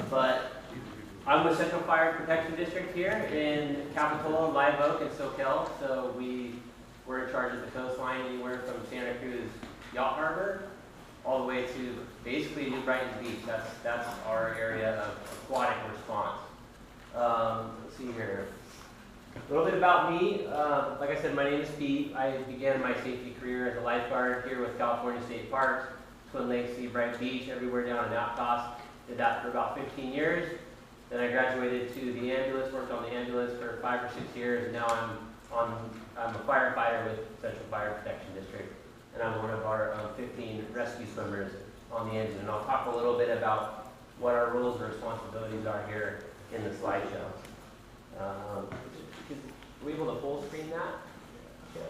But I'm with Central Fire Protection District here in Capitola, Live Oak, and Soquel. So we're in charge of the coastline anywhere from Santa Cruz Yacht Harbor all the way to basically New Brighton Beach. That's our area of aquatic response. Let's see here. A little bit about me. Like I said, my name is Pete. I began my safety career as a lifeguard here with California State Parks, Twin Lakes, Sea Bright Beach, everywhere down in Aptos. Did that for about 15 years. Then I graduated to the ambulance, worked on the ambulance for 5 or 6 years, and now I'm a firefighter with Central Fire Protection District, and I'm one of our 15 rescue swimmers on the engine. And I'll talk a little bit about what our roles and responsibilities are here in the slideshow. Are we able to full screen that? Yeah.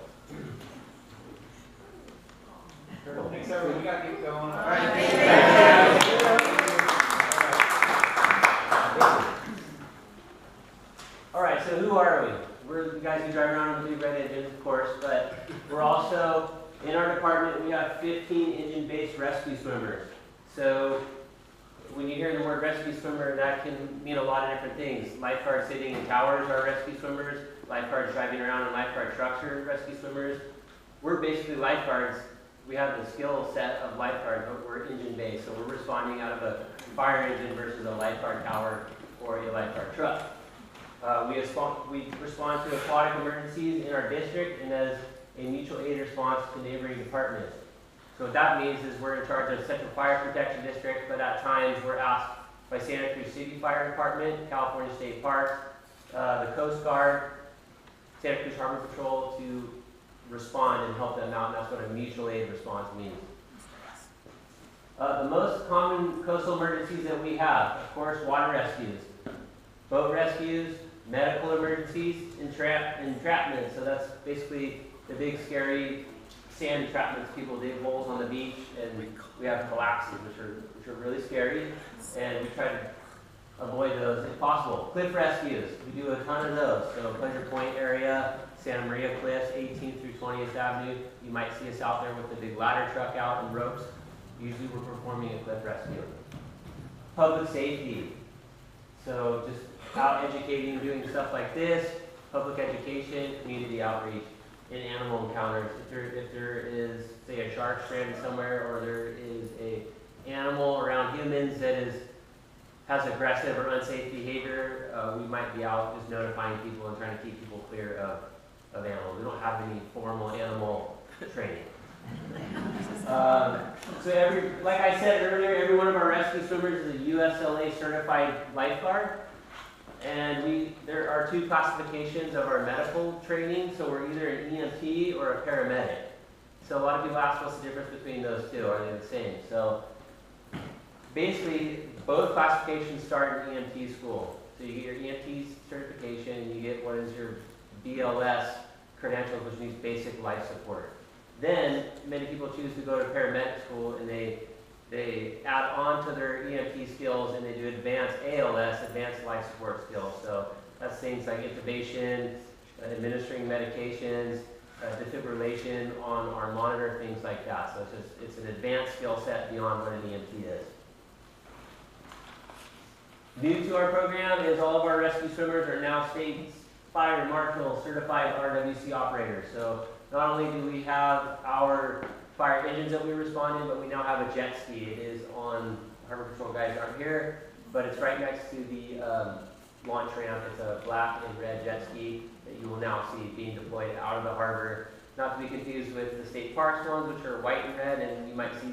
Thanks, everyone. We got to keep going. All right, so who are we? We're the guys who drive around with the red engines, of course, but we're also, in our department, we have 15 engine-based rescue swimmers. So when you hear the word rescue swimmer, that can mean a lot of different things. Lifeguards sitting in towers are rescue swimmers. Lifeguards driving around in lifeguard trucks are rescue swimmers. We're basically lifeguards. We have the skill set of lifeguards, but we're engine-based, so we're responding out of a fire engine versus a lifeguard tower or a lifeguard truck. We respond to aquatic emergencies in our district and as a mutual aid response to neighboring departments. So what that means is we're in charge of Central Fire Protection District, but at times we're asked by Santa Cruz City Fire Department, California State Parks, the Coast Guard, Santa Cruz Harbor Patrol to respond and help them out, and that's what a mutual aid response means. The most common coastal emergencies that we have, of course, water rescues, boat rescues, medical emergencies, entrapment. So that's basically the big scary sand entrapments. People dig holes on the beach, and we have collapses, which are really scary, and we try to avoid those if possible. Cliff rescues, we do a ton of those. So Pleasure Point area, Santa Maria Cliffs, 18th through 20th Avenue. You might see us out there with the big ladder truck out and ropes. Usually we're performing a cliff rescue. Public safety. So just out educating, doing stuff like this, public education, community outreach, and animal encounters. If there is, say, a shark stranded somewhere, or there is an animal around humans that has aggressive or unsafe behavior, we might be out just notifying people and trying to keep people clear of animals. We don't have any formal animal training. So like I said earlier, every one of our rescue swimmers is a USLA certified lifeguard. And there are 2 classifications of our medical training. So we're either an EMT or a paramedic. So a lot of people ask what's the difference between those two. Are they the same? So basically, both classifications start in EMT school. So you get your EMT certification, and you get what is your BLS credentials, which means basic life support. Then many people choose to go to paramedic school, and they add on to their EMT skills, and they do advanced ALS, advanced life support skills. So that's things like intubation, administering medications, defibrillation on our monitor, things like that. So it's an advanced skill set beyond what an EMT is. New to our program is all of our rescue swimmers are now state fire marshal certified RWC operators. So not only do we have our fire engines that we respond in, but we now have a jet ski. It is on, Harbor Patrol guys aren't here, but it's right next to the launch ramp. It's a black and red jet ski that you will now see being deployed out of the harbor. Not to be confused with the state parks ones, which are white and red, and you might see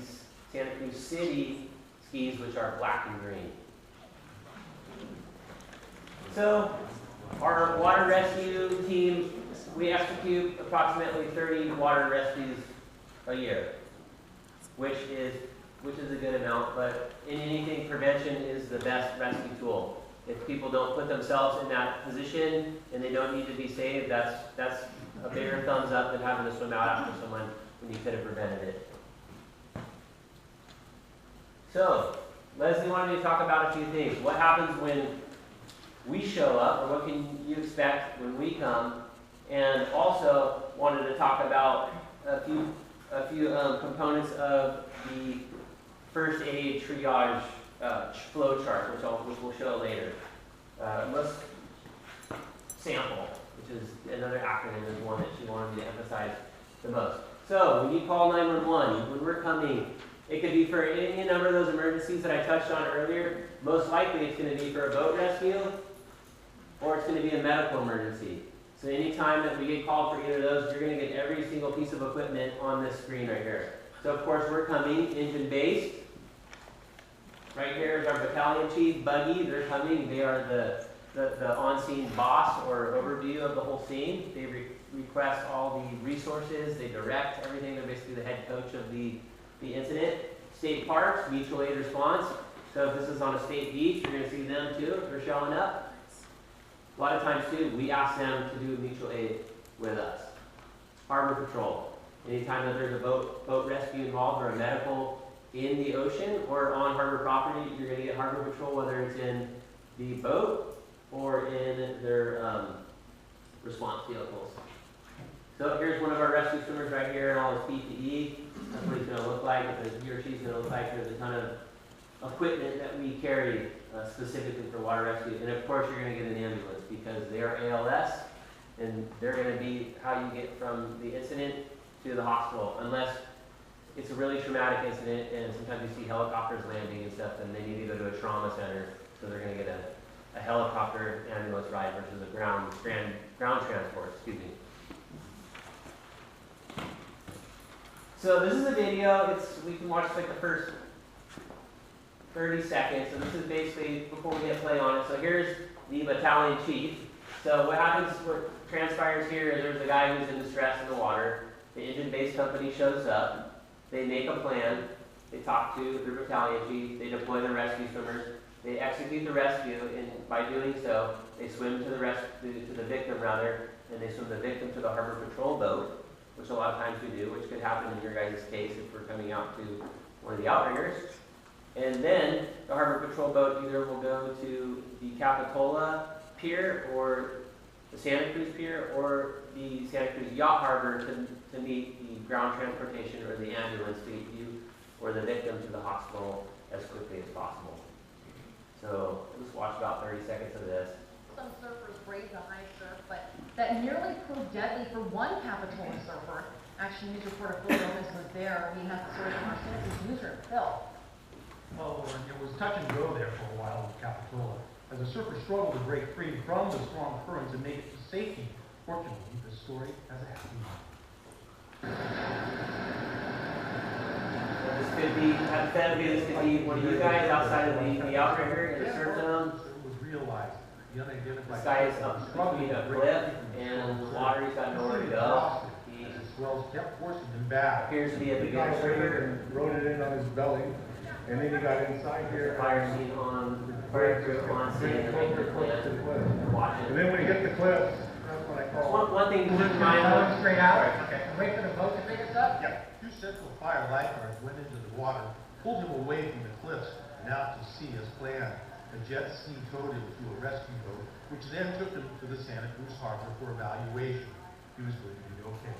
Santa Cruz City skis, which are black and green. So our water rescue team, we execute approximately 30 water rescues a year, which is a good amount, but in anything, prevention is the best rescue tool. If people don't put themselves in that position and they don't need to be saved, that's a bigger thumbs up than having to swim out after someone when you could have prevented it. So, Leslie wanted me to talk about a few things. What happens when we show up, or what can you expect when we come? And also wanted to talk about a few components of the first aid triage flow chart, which we'll show later. Let's sample, which is another acronym, is one that she wanted me to emphasize the most. So when you call 911, when we're coming, it could be for any number of those emergencies that I touched on earlier. Most likely it's going to be for a boat rescue, or it's going to be a medical emergency. So anytime that we get called for either of those, you're going to get every single piece of equipment on this screen right here. So of course we're coming engine-based. Right here is our battalion chief, Buggy. They're coming. They are the on-scene boss or overview of the whole scene. They request all the resources. They direct everything. They're basically the head coach of the incident. State parks, mutual aid response. So if this is on a state beach, you're going to see them too if they're showing up. A lot of times too, we ask them to do mutual aid with us. Harbor patrol. Anytime that there's a boat rescue involved or a medical in the ocean or on harbor property, you're going to get harbor patrol, whether it's in the boat or in their response vehicles. So here's one of our rescue swimmers right here in all his PPE. That's what he's going to look like. He or she's going to look like. There's a ton of equipment that we carry specifically for water rescue. And of course, you're going to get an ambulance because they are ALS, and they're going to be how you get from the incident to the hospital. Unless it's a really traumatic incident, and sometimes you see helicopters landing and stuff, and they need to go to a trauma center, so they're going to get a helicopter ambulance ride versus a ground transport. Excuse me. So this is a video. We can watch like the first 30 seconds. So this is basically before we hit play on it. So here's the battalion chief. So what happens, what transpires here is there's a guy who's in distress in the water. The engine-based company shows up. They make a plan. They talk to their battalion chief. They deploy the rescue swimmers. They execute the rescue, and by doing so, they swim to the victim rather, and they swim the victim to the harbor patrol boat, which a lot of times we do, which could happen in your guys' case if we're coming out to one of the outriggers. And then the harbor patrol boat either will go to the Capitola Pier or the Santa Cruz Pier or the Santa Cruz Yacht Harbor to meet the ground transportation or the ambulance to get you or the victim to the hospital as quickly as possible. So let's watch about 30 seconds of this. Some surfers brave the high surf, but that nearly proved deadly for one Capitola surfer. Actually, news reporter Phil Gomez was there. He has the story from our Santa Cruz newsroom. Phil. Well, it was touch and go there for a while with Capitola, as the surfers struggled to break free from the strong currents and make it to safety. Fortunately, the story has a happy ending. This could be, hypothetically, this could be one of you guys outside of the outrigger in the surf zone. It was realized. The unidentified This guy is up between a cliff and the water. He's got nowhere to go. He as the swells kept forcing him back. appears to be a He got beginner over swimmer. here and rode it in on his belly, and then he got inside here. Fire scene on, fire crew on scene, and make their plan, watch And it. then when he hit the cliffs, that's what I call One thing to keep in mind. Going straight out? Okay, and wait for the boat to pick us up? Yeah, two Central Fire lifeguards went into the water, pulled him away from the cliffs and out to sea as planned. A jet ski towed him to a rescue boat, which then took him to the Santa Cruz Harbor for evaluation. He was going to be okay.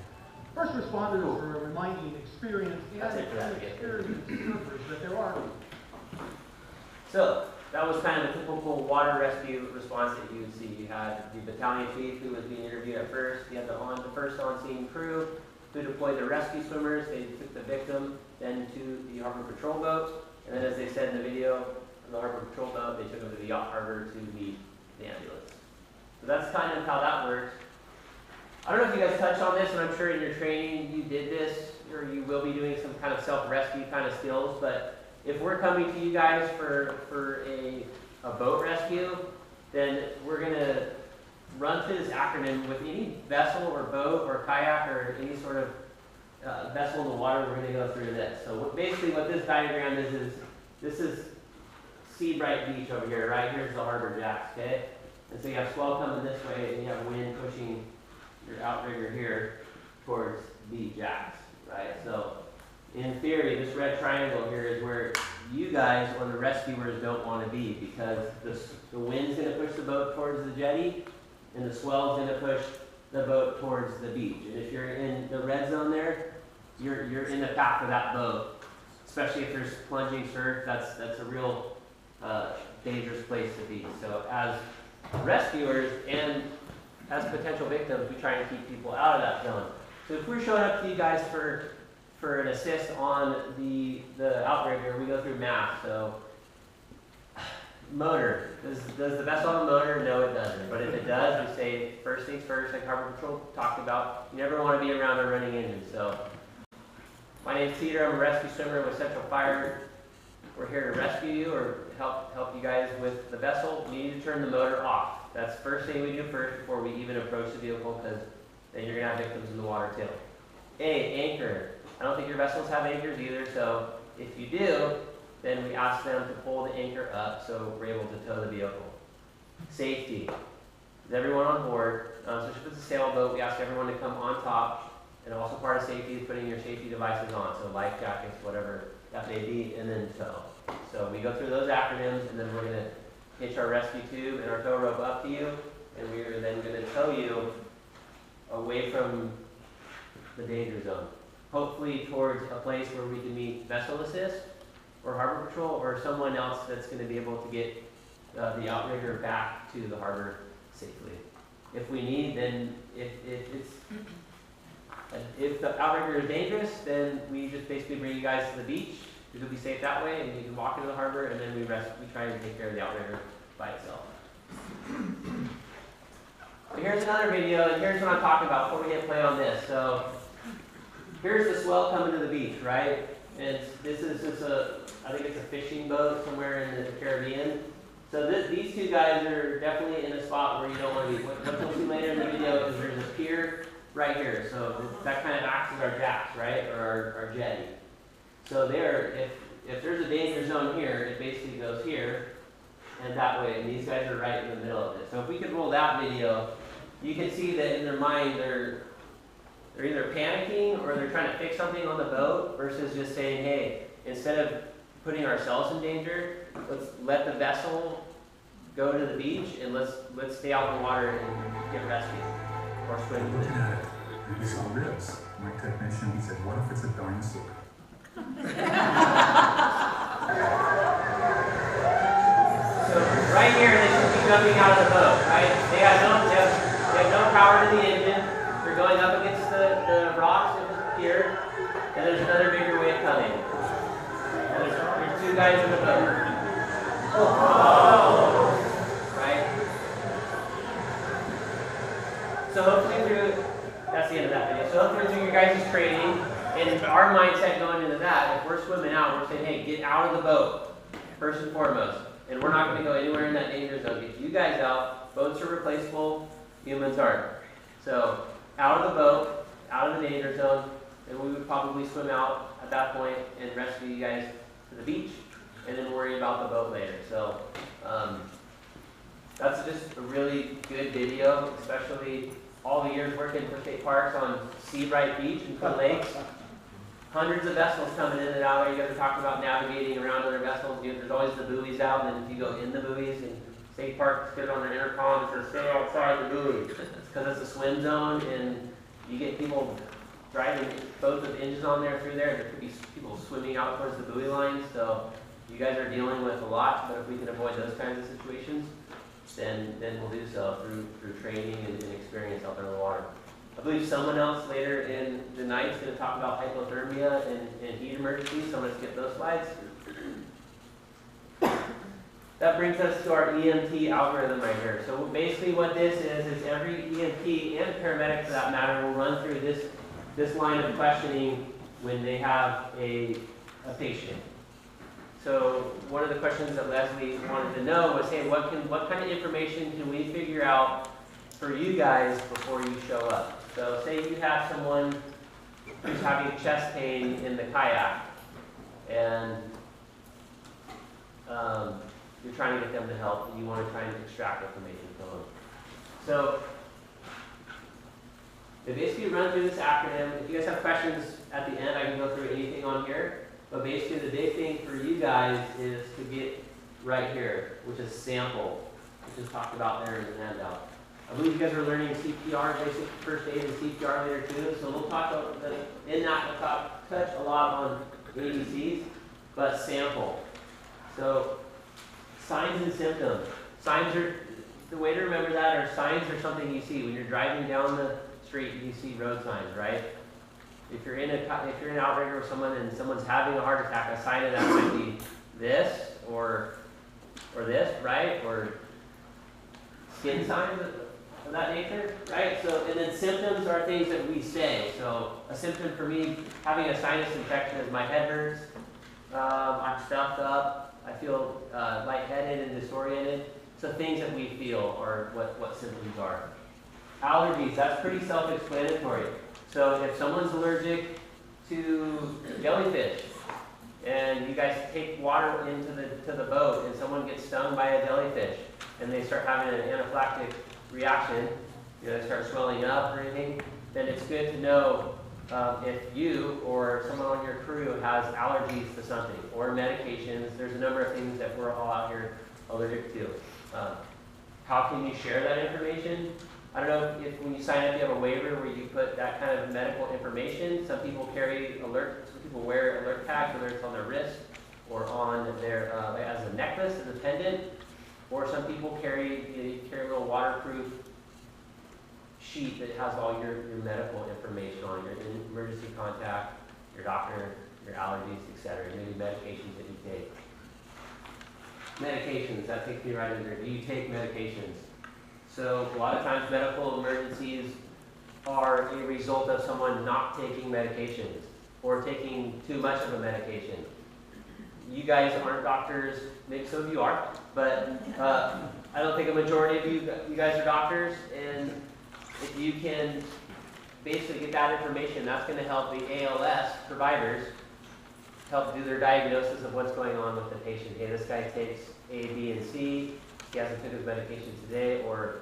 First responders were reminding experienced and That's it for that, inexperienced surfers that there are. So, that was kind of the typical water rescue response that you would see. You had the battalion chief who was being interviewed at first. You had the first on-scene crew who deployed the rescue swimmers. They took the victim then to the harbor patrol boat. And then as they said in the video, from the harbor patrol boat, they took them to the yacht harbor to meet the ambulance. So that's kind of how that works. I don't know if you guys touched on this, and I'm sure in your training you did this, or you will be doing some kind of self-rescue kind of skills, but if we're coming to you guys for a boat rescue, then we're going to run through this acronym with any vessel or boat or kayak or any sort of vessel in the water. We're going to go through this. So basically what this diagram is this is Seabright Beach over here, right? Here's the harbor jacks, okay? And so you have swell coming this way, and you have wind pushing your outrigger here towards the jacks, right? So in theory, this red triangle here is where you guys or the rescuers don't want to be, because the wind's going to push the boat towards the jetty, and the swell's going to push the boat towards the beach. And if you're in the red zone there, you're in the path of that boat. Especially if there's plunging surf, that's a real dangerous place to be. So as rescuers and as potential victims, we try and keep people out of that zone. So if we're showing up to you guys for an assist on the outrigger, we go through math. So motor, does the vessel have a motor? No, it doesn't. But if it does, we say first things first, like Harbor Patrol talked about. You never want to be around a running engine. So my name's Peter. I'm a rescue swimmer with Central Fire. We're here to rescue you or help you guys with the vessel. You need to turn the motor off. That's the first thing we do first before we even approach the vehicle, because then you're going to have victims in the water too. Anchor. I don't think your vessels have anchors either, so if you do, then we ask them to pull the anchor up so we're able to tow the vehicle. Safety. Is everyone on board? So if it's a sailboat, we ask everyone to come on top, and also part of safety is putting your safety devices on, so life jackets, whatever that may be, and then tow. So we go through those acronyms, and then we're going to hitch our rescue tube and our tow rope up to you, and we are then going to tow you away from the danger zone. Hopefully towards a place where we can meet vessel assist, or Harbor Patrol, or someone else that's going to be able to get the outrigger back to the harbor safely. If we need, then if the outrigger is dangerous, then we just basically bring you guys to the beach. You'll be safe that way, and you can walk into the harbor, and then we try and take care of the outrigger by itself. So here's another video, and here's what I'm talking about before we hit play on this. So here's the swell coming to the beach, right? And this is just I think it's a fishing boat somewhere in the Caribbean. So these two guys are definitely in a spot where you don't want to be. What you'll see later in the video is there's a pier right here. So that kind of acts as our jacks, right? Or our jetty. So if there's a danger zone here, it basically goes here and that way. And these guys are right in the middle of it. So if we could roll that video, you can see that in their mind they're either panicking or they're trying to fix something on the boat versus just saying, hey, instead of putting ourselves in danger, let's let the vessel go to the beach and let's stay out in the water and get rescued or swim to Looking it. at it, we saw ribs. My technician said, what if it's a dinosaur? So right here, they should be jumping out of the boat, right? They have no power to the engine. They're going up against the rocks in the pier, and there's another bigger wave coming. And there's two guys in the boat. Right? So hopefully that's the end of that video. So hopefully through your guys' training, and our mindset going into that, if we're swimming out, we're saying, hey, get out of the boat, first and foremost. And we're not going to go anywhere in that danger zone. Get you guys out. Boats are replaceable. Humans aren't. So out of the boat, out of the danger zone, and we would probably swim out at that point and rescue you guys to the beach, and then worry about the boat later. So that's just a really good video, especially all the years working for state parks on Seabright Beach and Twin Lakes. Hundreds of vessels coming in and out. You guys are talking about navigating around other vessels. There's always the buoys out, and then if you go in the buoys, and state parks get on their intercom and says, stay outside the buoy. It's because it's a swim zone, and you get people driving boats with engines on there through there, and there could be people swimming out towards the buoy lines. So you guys are dealing with a lot, but if we can avoid those kinds of situations, then we'll do so through training and experience out there in the water. I believe someone else later in the night is going to talk about hypothermia and heat emergencies, so I'm going to skip those slides. That brings us to our EMT algorithm right here. So basically what this is every EMT and paramedic for that matter will run through this line of questioning when they have a patient. So one of the questions that Leslie wanted to know was, hey, what kind of information can we figure out for you guys before you show up? So say you have someone who's having chest pain in the kayak, and you're trying to get them to help, and you want to try and extract information from them. So they basically run through this acronym. If you guys have questions at the end, I can go through anything on here. But basically the big thing for you guys is to get right here, which is sample, which is talked about there in the handout. I believe you guys are learning CPR, basic first aid and CPR later too. So we'll talk about touch a lot on ABCs, but sample. So Signs and symptoms. Signs are, the way to remember that are signs are something you see. When you're driving down the street, you see road signs, right? If you're in an outrigger with someone and someone's having a heart attack, a sign of that might be this or this, right? Or skin signs of that nature, right? So, and then symptoms are things that we say. So a symptom for me, having a sinus infection is my head hurts, I'm stuffed up, I feel lightheaded and disoriented. So things that we feel are what symptoms are. Allergies, that's pretty self-explanatory. So if someone's allergic to jellyfish, and you guys take water into the boat, and someone gets stung by a jellyfish, and they start having an anaphylactic reaction, they start swelling up or anything, then it's good to know if you or someone on your crew has allergies to something, or medications. There's a number of things that we're all out here allergic to. How can you share that information? I don't know if when you sign up, you have a waiver where you put that kind of medical information. Some people some people wear alert tags, whether it's on their wrist or on their, as a necklace, as a pendant, or some people carry a little waterproof sheet that has all your medical information on, your emergency contact, your doctor, your allergies, etc., maybe medications that you take. Medications, that takes me right in there. Do you take medications? So a lot of times medical emergencies are a result of someone not taking medications or taking too much of a medication. You guys aren't doctors, maybe some of you are, but I don't think a majority of you guys are doctors, and if you can basically get that information, that's going to help the ALS providers help do their diagnosis of what's going on with the patient. Hey, this guy takes A, B, and C. He hasn't took his medication today, or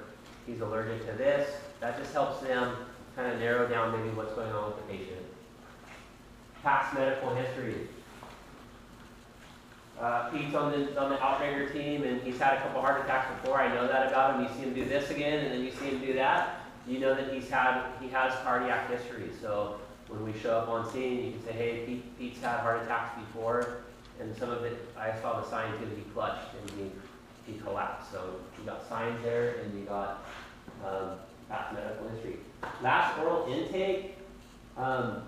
he's allergic to this. That just helps them kind of narrow down maybe what's going on with the patient. Past medical history. Pete's on the outrigger team, and he's had a couple heart attacks before. I know that about him. You see him do this again, and then you see him do that. You know that he has cardiac history. So when we show up on scene, you can say, hey, Pete's had heart attacks before, and some of it, I saw the sign too, he clutched and he collapsed. So you got signs there, and you got past medical history. Last oral intake. So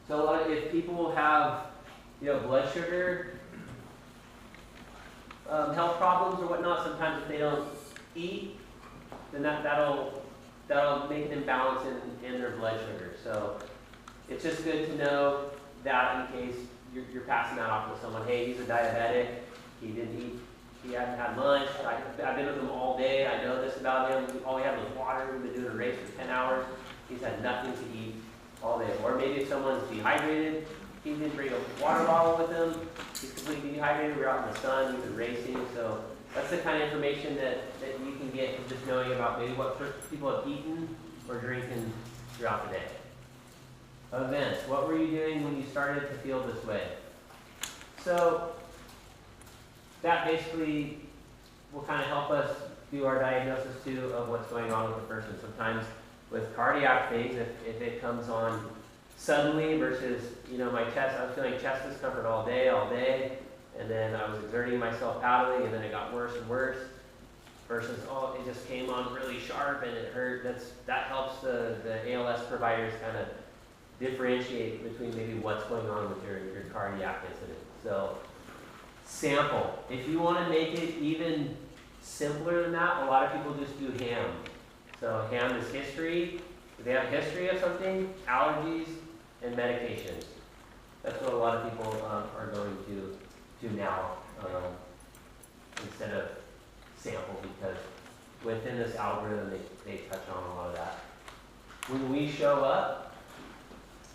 a lot of, if people have, blood sugar health problems or whatnot, sometimes if they don't eat, then that'll make an imbalance in their blood sugar. So it's just good to know that in case you're passing that off to someone. Hey, he's a diabetic. He didn't eat. He hadn't had lunch. I've been with him all day. I know this about him. All we had was water. We've been doing a race for 10 hours. He's had nothing to eat all day. Or maybe if someone's dehydrated, he didn't bring a water bottle with him. He's completely dehydrated. We're out in the sun. We've been racing. So that's the kind of information that you can get from just knowing about maybe what people have eaten or drinking throughout the day. Events. What were you doing when you started to feel this way? So that basically will kind of help us do our diagnosis too of what's going on with the person. Sometimes with cardiac things, if it comes on suddenly versus, my chest, I was feeling chest discomfort all day, and then I was exerting myself paddling, and then it got worse and worse, versus, it just came on really sharp and it hurt. That helps the ALS providers kind of differentiate between maybe what's going on with your cardiac incident. So sample. If you want to make it even simpler than that, a lot of people just do HAM. So HAM is history. If they have a history of something, allergies, and medications. That's what a lot of people are going to now instead of sample, because within this algorithm they touch on a lot of that. When we show up,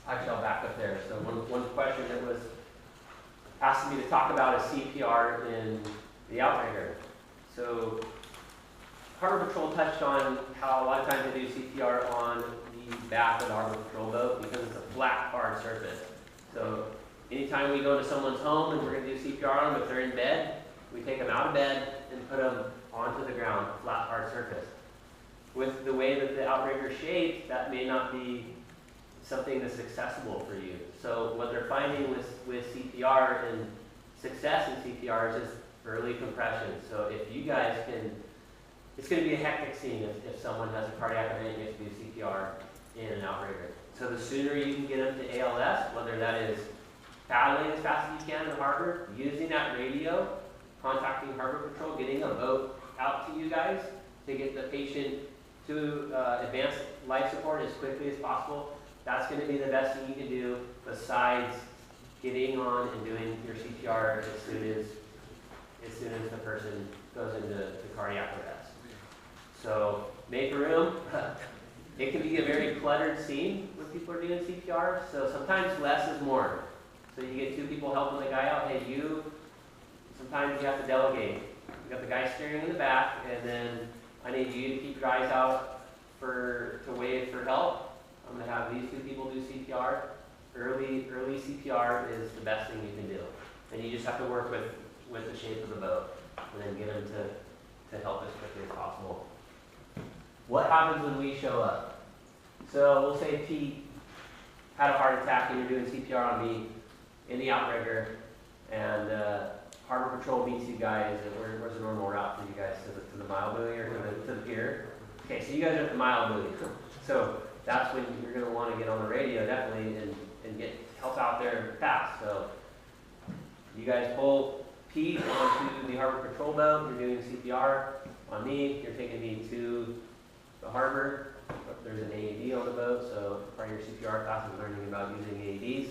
actually I'll back up there. So one question that was asking me to talk about is CPR in the outrigger. So Harbor Patrol touched on how a lot of times they do CPR on the back of the Harbor Patrol boat because it's a flat, hard surface. So anytime we go to someone's home and we're going to do CPR on them, if they're in bed, we take them out of bed and put them onto the ground, a flat, hard surface. With the way that the outrigger is shaped, that may not be something that's accessible for you. So what they're finding with CPR and success in CPR is just early compression. So if you guys can, it's gonna be a hectic scene if someone has a cardiac event, you have to do CPR in an outrigger. So the sooner you can get them to ALS, whether that is paddling as fast as you can in harbor, using that radio, contacting Harbor Patrol, getting a boat out to you guys to get the patient to advanced life support as quickly as possible, that's going to be the best thing you can do besides getting on and doing your CPR as soon as the person goes into cardiac arrest. So make room. It can be a very cluttered scene when people are doing CPR, so sometimes less is more. So you get two people helping the guy out. Hey, sometimes you have to delegate. You got the guy steering in the back, and then I need you to keep your eyes out to wait for help. I'm gonna have these two people do CPR. Early CPR is the best thing you can do. And you just have to work with the shape of the boat, and then get them to help as quickly as possible. What happens when we show up? So we'll say Pete had a heart attack and you're doing CPR on me in the outrigger, and Harbor Patrol meets you guys. Where's the normal route for you guys? To the mile buoy or to the pier? Okay, so you guys are at the mile buoy. So that's when you're going to want to get on the radio definitely and get help out there fast. So you guys pull Pete onto the Harbor Patrol boat. You're doing CPR on me. You're taking me to the harbor. There's an AED on the boat, so part of your CPR class is learning about using AEDs.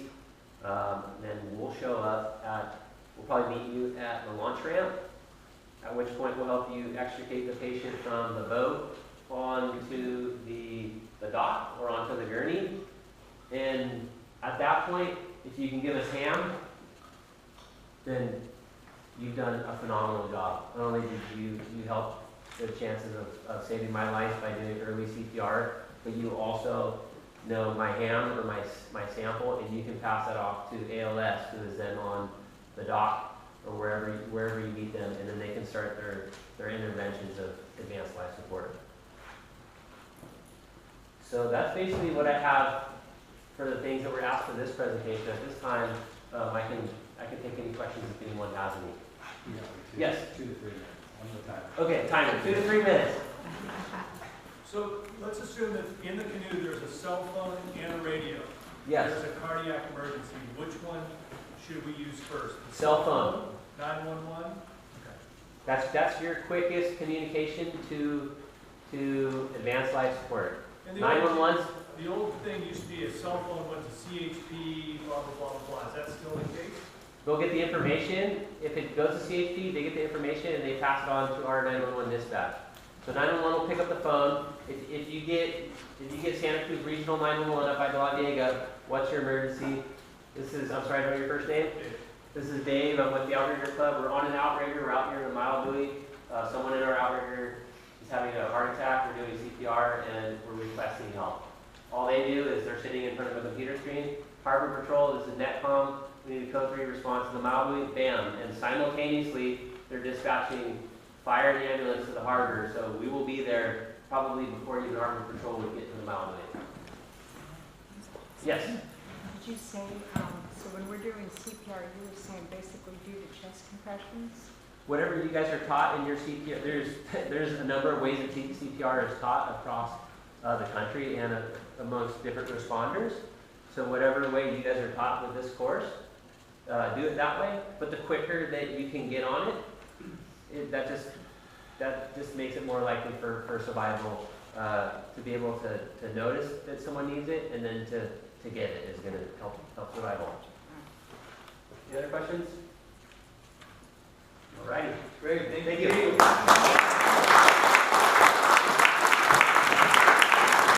Then we'll show up we'll probably meet you at the launch ramp, at which point we'll help you extricate the patient from the boat onto the dock or onto the gurney. And at that point, if you can give us ham, then you've done a phenomenal job. Not only did you help the chances of saving my life by doing early CPR, but you also know my ham or my sample, and you can pass that off to ALS, who is then on the dock or wherever you meet them, and then they can start their interventions of advanced life support. So that's basically what I have for the things that were asked for this presentation. At this time, I can take any questions if anyone has any. Yes? 2 to 3 minutes. Okay, timer, 2 to 3 minutes. So let's assume that in the canoe there's a cell phone and a radio. Yes. There's a cardiac emergency. Which one should we use first? The Cell phone. 911? Okay. That's your quickest communication to advanced life support. And 911's. The old thing used to be a cell phone went to CHP, blah, blah, blah, blah. Is that still the case? They'll get the information. If it goes to CHP, they get the information and they pass it on to our 911 dispatch. So 911 will pick up the phone. If you get Santa Cruz Regional 911 up by De La Vega, what's your emergency? I'm sorry, I know your first name? Dave. This is Dave. I'm with the Outrigger Club. We're on an outrigger. We're out here in the mile buoy. Someone in our outrigger is having a heart attack. We're doing CPR and we're requesting help. All they do is they're sitting in front of a computer screen. Harbor Patrol, this is NetCom. We need a code 3 response to the mile buoy. Bam. And simultaneously, they're dispatching fire and ambulance to the harbor. So we will be there probably before even Harbor Patrol would get to the mile buoy. Yes? Did you say, so when we're doing CPR, you were saying basically do the chest compressions? Whatever you guys are taught in your CPR, there's a number of ways that CPR is taught across the country and amongst different responders. So whatever way you guys are taught with this course, do it that way. But the quicker that you can get on it, that just makes it more likely for survival, to be able to notice that someone needs it, and then to get it is going to help survival. Any other questions? All righty. Great, Thank you.